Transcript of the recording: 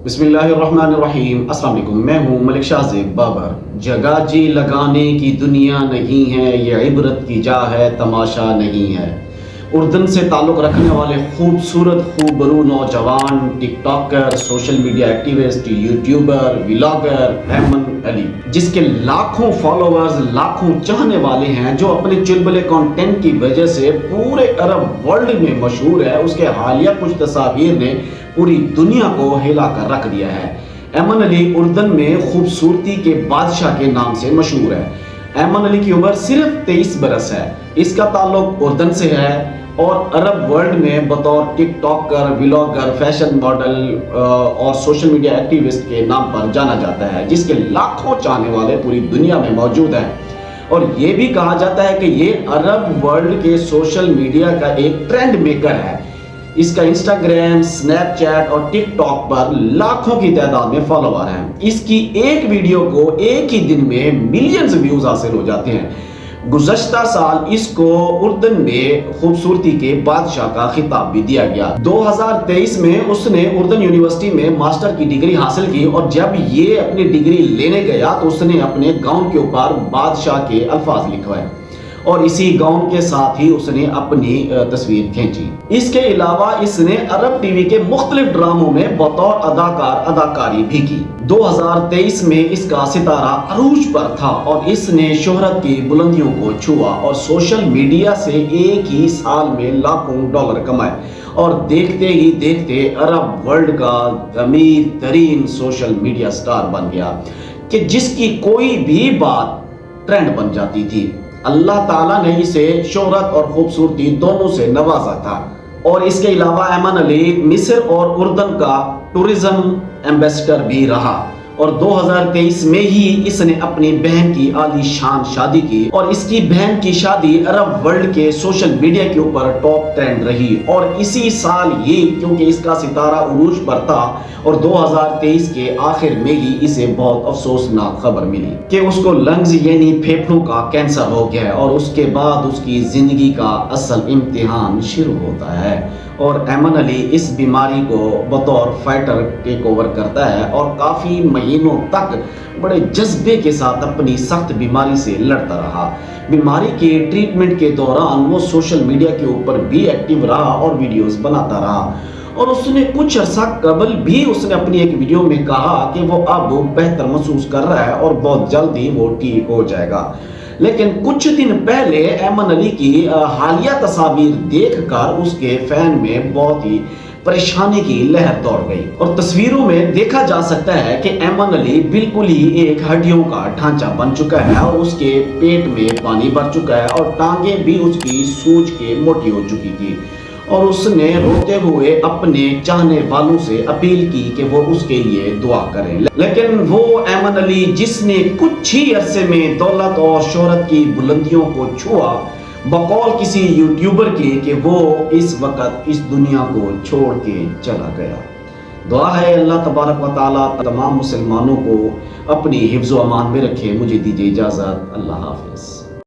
بسم اللہ الرحمن الرحیم۔ السلام علیکم، میں ہوں ملک شاہ زیب بابر۔ جگہ جی لگانے کی دنیا نہیں ہے، یہ عبرت کی جا ہے، تماشا نہیں ہے۔ اردن سے تعلق رکھنے والے خوبصورت خوبرو نوجوان tiktoker, social media activist, YouTuber, vlogger Aiman Ali, جس کے لاکھوں فالوورز، لاکھوں چاہنے والے ہیں، جو اپنے چلبلے کانٹینٹ کی وجہ سے پورے عرب ورلڈ میں مشہور ہے۔ اس کے حالیہ کچھ تصاویر نے پوری دنیا کو ہلا کر رکھ دیا ہے۔ ایمن علی اردن میں خوبصورتی کے بادشاہ کے نام سے مشہور ہے۔ ایمن علی کی عمر صرف 23 برس ہے۔ اس کا تعلق اردن سے ہے اور عرب ورلڈ میں بطور ٹک ٹاکر، ولاگر، فیشن ماڈل اور سوشل میڈیا ایکٹیوسٹ کے نام پر جانا جاتا ہے، جس کے لاکھوں چاہنے والے پوری دنیا میں موجود ہیں۔ اور یہ بھی کہا جاتا ہے کہ یہ عرب ورلڈ کے سوشل میڈیا کا ایک ٹرینڈ میکر ہے۔ اس کا انسٹاگرام، سنیپ چیٹ اور ٹک ٹاک پر لاکھوں کی تعداد میں فالوور ہیں۔ اس کی ایک ویڈیو کو ایک ہی دن میں ملینز ویوز حاصل ہو جاتے ہیں۔ گزشتہ سال اس کو اردن میں خوبصورتی کے بادشاہ کا خطاب بھی دیا گیا۔ 2023 میں اس نے اردن یونیورسٹی میں ماسٹر کی ڈگری حاصل کی، اور جب یہ اپنی ڈگری لینے گیا تو اس نے اپنے گاؤن کے اوپر بادشاہ کے الفاظ لکھوائے، اور اسی گاؤن کے ساتھ ہی اس نے اپنی تصویر کھینچی۔ اس کے علاوہ اس نے عرب ٹی وی کے مختلف ڈراموں میں بطور اداکار اداکاری بھی کی۔ 2023 میں اس کا ستارہ عروج پر تھا اور اس نے شہرت کی بلندیوں کو چھوا، اور سوشل میڈیا سے ایک ہی سال میں لاکھوں ڈالر کمائے، اور دیکھتے ہی دیکھتے عرب ورلڈ کا امیر ترین سوشل میڈیا سٹار بن گیا، کہ جس کی کوئی بھی بات ٹرینڈ بن جاتی تھی۔ اللہ تعالیٰ نے اسے شہرت اور خوبصورتی دونوں سے نوازا تھا۔ اور اس کے علاوہ ایمن علی مصر اور اردن کا ٹورزم ایمبیسڈر بھی رہا، اور 2023 میں ہی اس نے اپنی بہن کی عالی شان شادی کی، اور اس کی بہن کی شادی عرب ورلڈ کے سوشل میڈیا کے اوپر ٹاپ ٹرینڈ رہی۔ اور اسی سال ہی، کیونکہ اس کا ستارہ عروج پر تھا، اور 2023 کے آخر میں ہی اسے بہت افسوسناک خبر ملی کہ اس کو لنگز یعنی پھیپھڑوں کا کینسر ہو گیا ہے، اور اس کے بعد اس کی زندگی کا اصل امتحان شروع ہوتا ہے۔ اور ایمن علی اس بیماری کو بطور فائٹر ٹیک اوور کرتا ہے، اور کافی مہینوں تک بڑے جذبے کے ساتھ اپنی سخت بیماری سے لڑتا رہا۔ بیماری کے ٹریٹمنٹ کے دوران وہ سوشل میڈیا کے اوپر بھی ایکٹیو رہا اور ویڈیوز بناتا رہا، اور اس نے کچھ عرصہ قبل بھی اس نے اپنی ایک ویڈیو میں کہا کہ وہ اب بہتر محسوس کر رہا ہے اور بہت جلد ہی وہ ٹھیک ہو جائے گا۔ لیکن کچھ دن پہلے ایمن علی کی حالیہ تصاویر دیکھ کر اس کے فین میں بہت ہی پریشانی کی لہر دوڑ گئی، اور تصویروں میں دیکھا جا سکتا ہے کہ ایمن علی بالکل ہی ایک ہڈیوں کا ڈھانچہ بن چکا ہے، اور اس کے پیٹ میں پانی بھر چکا ہے، اور ٹانگیں بھی اس کی سوج کے موٹی ہو چکی تھی۔ اور اس نے روتے ہوئے اپنے چاہنے والوں سے اپیل کی کہ وہ اس کے لیے دعا کریں۔ لیکن وہ ایمن علی جس نے کچھ ہی عرصے میں دولت اور شہرت کی بلندیوں کو چھوا، بقول کسی یوٹیوبر کی کہ وہ اس وقت اس دنیا کو چھوڑ کے چلا گیا۔ دعا ہے اللہ تبارک و تعالیٰ تمام مسلمانوں کو اپنی حفظ و امان میں رکھے۔ مجھے دیجیے اجازت، اللہ حافظ۔